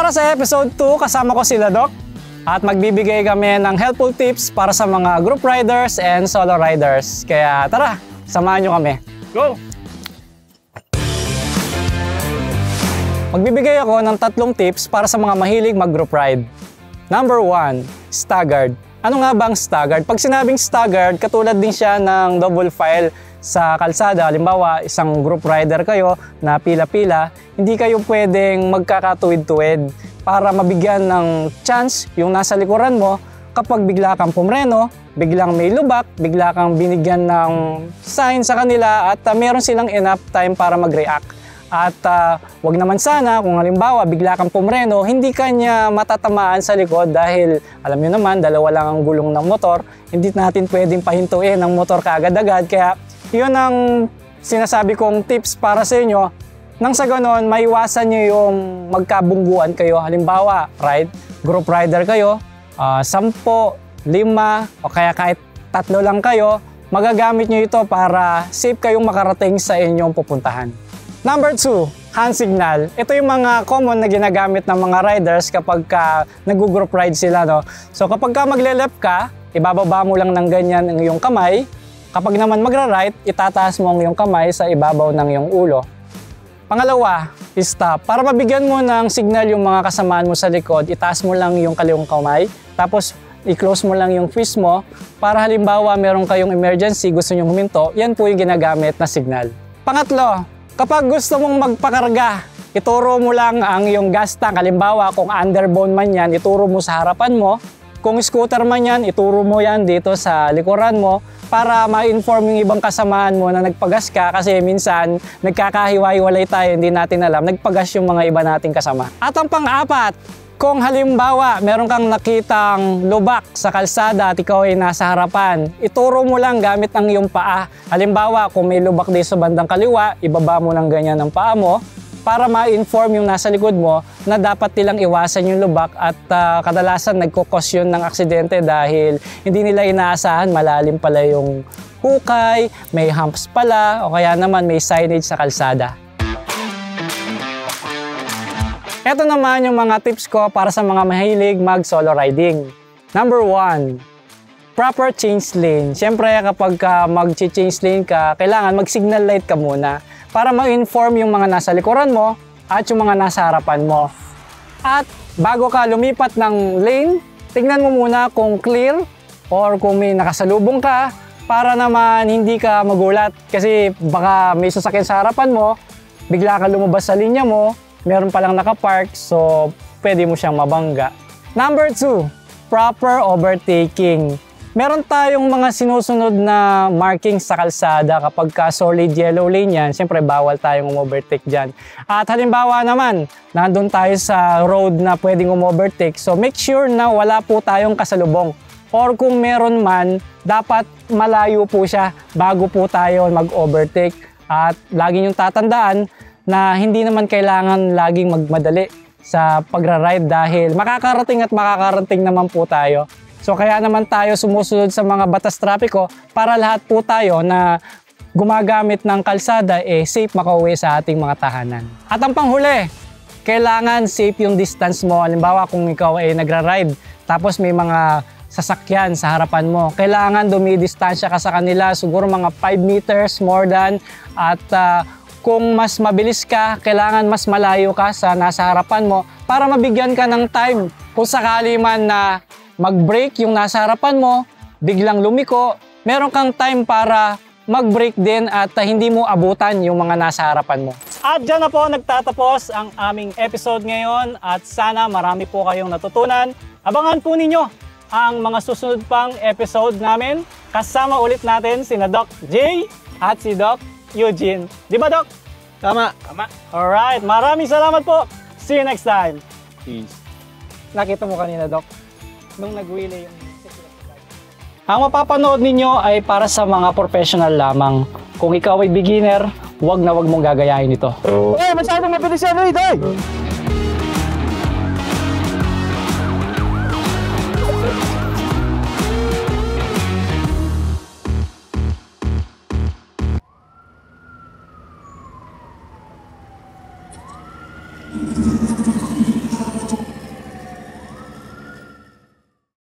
para sa episode 2, kasama ko sila Doc. At magbibigay kami ng helpful tips para sa mga group riders and solo riders. Kaya tara, samahan nyo kami. Go! Magbibigay ako ng 3 tips para sa mga mahilig mag-group ride. Number 1, staggered. Ano nga ba ang staggered? Pag sinabing staggered, katulad din siya ng double file sa kalsada. Halimbawa, isang group rider kayo na pila-pila, hindi kayo pwedeng magkakatuwid-tuwid para mabigyan ng chance yung nasa likuran mo kapag bigla kang pumreno, biglang may lubak, bigla kang binigyan ng sign sa kanila at meron silang enough time para mag-react. At wag naman sana kung halimbawa bigla kang pumreno, hindi kanya matatamaan sa likod dahil alam nyo naman, dalawa lang ang gulong ng motor, hindi natin pwedeng pahintuin ang motor kaagad-agad. Kaya yun ang sinasabi kong tips para sa inyo. Nang sa ganon, maiwasan nyo yung magkabungguan kayo. Halimbawa, group rider kayo, 10, 5, o kaya kahit 3 lang kayo, magagamit nyo ito para safe kayong makarating sa inyong pupuntahan. Number 2, hand signal. Ito yung mga common na ginagamit ng mga riders kapag nag-group ride sila. No? So kapag magle-left ka, ibababa mo lang ng ganyan ang iyong kamay. Kapag naman magra-right, itataas mo ang iyong kamay sa ibabaw ng iyong ulo. Pangalawa, stop. Para mabigyan mo ng signal yung mga kasamaan mo sa likod, itaas mo lang yung kaliwang kamay, tapos i-close mo lang yung fist mo para halimbawa meron kayong emergency, gusto nyo huminto, yan po yung ginagamit na signal. Pangatlo, kapag gusto mong magpakarga, ituro mo lang ang iyong gas tank. Halimbawa, kung underbone man yan, ituro mo sa harapan mo. Kung scooter man yan, ituro mo yan dito sa likuran mo para ma-inform yung ibang kasamaan mo na nagpagas ka kasi minsan nagkakahiwa-hiwalay tayo, hindi natin alam, nagpagas yung mga iba nating kasama. At ang pang-apat, kung halimbawa meron kang nakitang lubak sa kalsada at ikaw ay nasa harapan, ituro mo lang gamit ang iyong paa. Halimbawa, kung may lubak din sa bandang kaliwa, ibaba mo lang ganyan ang paa mo para ma-inform yung nasa likod mo na dapat nilang iwasan yung lubak at kadalasan nagkukos yun ng aksidente dahil hindi nila inaasahan malalim pala yung hukay, may humps pala o kaya naman may signage sa kalsada. Ito naman yung mga tips ko para sa mga mahilig mag-solo riding. Number 1, proper change lane. Siyempre kapag mag-change lane ka, kailangan mag-signal light ka muna para ma-inform yung mga nasa likuran mo at yung mga nasa harapan mo. At bago ka lumipat ng lane, tingnan mo muna kung clear or kung may nakasalubong ka para naman hindi ka magulat kasi baka may sasakyan sa harapan mo, bigla ka lumabas sa linya mo, meron palang nakapark, so pwede mo siyang mabangga. Number 2, proper overtaking. Meron tayong mga sinusunod na markings sa kalsada kapag solid yellow lane yan, siyempre bawal tayong overtake dyan. At halimbawa naman, nandun tayo sa road na pwedeng overtake, so make sure na wala po tayong kasalubong. Or kung meron man, dapat malayo po siya bago po tayo mag-overtake. At lagi niyong tatandaan na hindi naman kailangan laging magmadali sa pagra-ride dahil makakarating naman po tayo. So kaya naman tayo sumusunod sa mga batas trapiko para lahat po tayo na gumagamit ng kalsada safe makauwi sa ating mga tahanan. At ang panghuli, kailangan safe yung distance mo. Halimbawa kung ikaw ay nagra-ride tapos may mga sasakyan sa harapan mo, kailangan dumidistansya ka sa kanila, siguro mga 5 meters more than at kung mas mabilis ka, kailangan mas malayo ka sa nasa harapan mo para mabigyan ka ng time. Kung sakali man na mag-brake yung nasa harapan mo, biglang lumiko, meron kang time para mag-brake din at hindi mo abutan yung mga nasa harapan mo. At dyan na po nagtatapos ang aming episode ngayon at sana marami po kayong natutunan. Abangan po ninyo ang mga susunod pang episode namin. Kasama ulit natin sina Doc J at si Doc Eugene. Di ba, Doc? Tama. Alright, maraming salamat po. See you next time. Peace. Nakita mo kanina, Doc, nung nag-wheelie yung... Ang mapapanood ninyo ay para sa mga professional lamang. Kung ikaw ay beginner, wag na wag mong gagayahin ito. Masyadong mabilis yan, Doy!